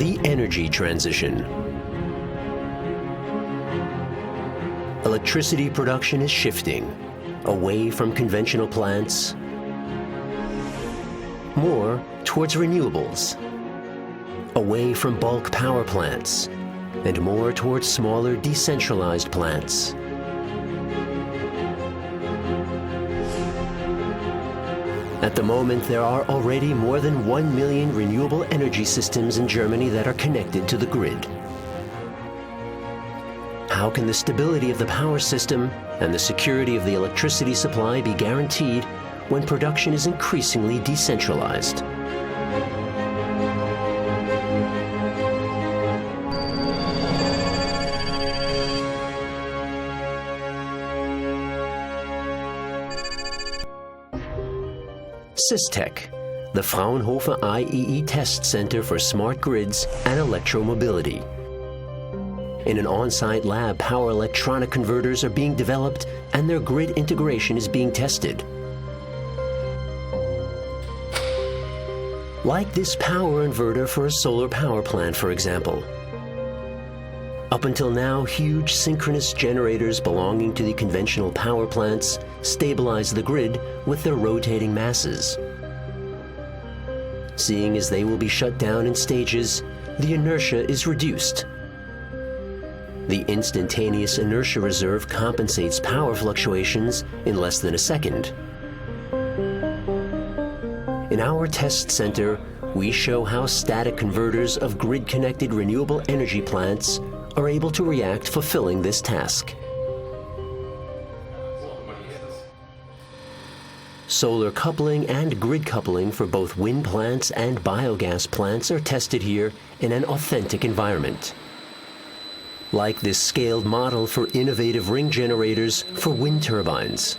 The energy transition. Electricity production is shifting away from conventional plants, more towards renewables, away from bulk power plants, and more towards smaller decentralized plants. At the moment, there are already more than 1 million renewable energy systems in Germany that are connected to the grid. How can the stability of the power system and the security of the electricity supply be guaranteed when production is increasingly decentralized? SysTech, the Fraunhofer IEE Test Center for Smart Grids and Electromobility. In an on-site lab, power electronic converters are being developed and their grid integration is being tested. Like this power inverter for a solar power plant, for example. Up until now, huge synchronous generators belonging to the conventional power plants stabilize the grid with their rotating masses. Seeing as they will be shut down in stages, the inertia is reduced. The instantaneous inertia reserve compensates power fluctuations in less than a second. In our test center, we show how static converters of grid-connected renewable energy plants are able to react, fulfilling this task. Solar coupling and grid coupling for both wind plants and biogas plants are tested here in an authentic environment. Like this scaled model for innovative ring generators for wind turbines.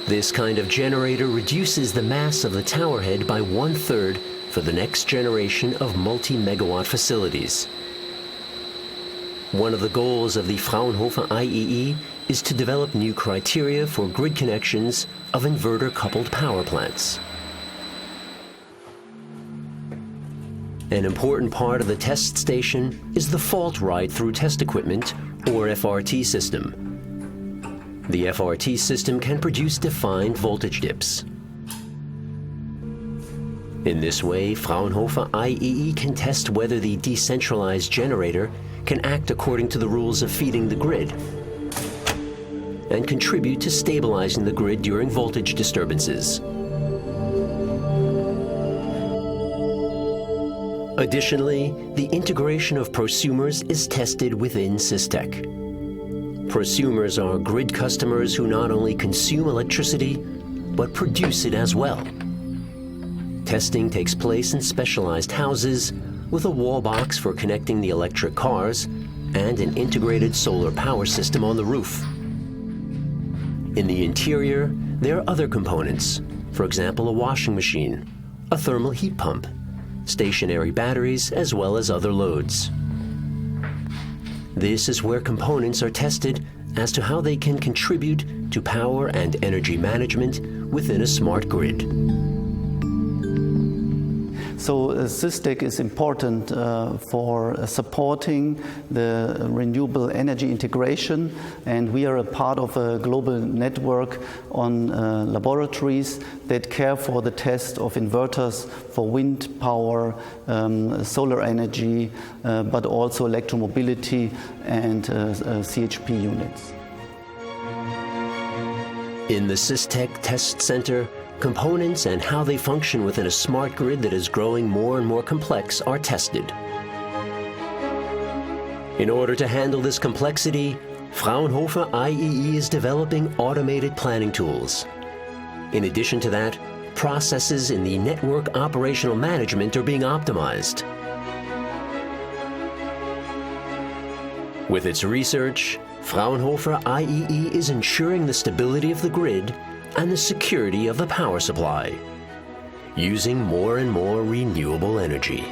This kind of generator reduces the mass of the tower head by 1/3 for the next generation of multi-megawatt facilities. One of the goals of the Fraunhofer IEE is to develop new criteria for grid connections of inverter-coupled power plants. An important part of the test station is the fault ride-through test equipment, or FRT system. The FRT system can produce defined voltage dips. In this way, Fraunhofer IEE can test whether the decentralized generator can act according to the rules of feeding the grid and contribute to stabilizing the grid during voltage disturbances. Additionally, the integration of prosumers is tested within SysTech. Prosumers are grid customers who not only consume electricity, but produce it as well. Testing takes place in specialized houses with a wall box for connecting the electric cars and an integrated solar power system on the roof. In the interior, there are other components, for example, a washing machine, a thermal heat pump, stationary batteries, as well as other loads. This is where components are tested as to how they can contribute to power and energy management within a smart grid. So SysTech is important for supporting the renewable energy integration, and we are a part of a global network on laboratories that care for the test of inverters for wind power, solar energy, but also electromobility and CHP units. In the SysTech Test Center, components and how they function within a smart grid that is growing more and more complex are tested. In order to handle this complexity, Fraunhofer IEE is developing automated planning tools. In addition to that, processes in the network operational management are being optimized. With its research, Fraunhofer IEE is ensuring the stability of the grid and the security of the power supply, using more and more renewable energy.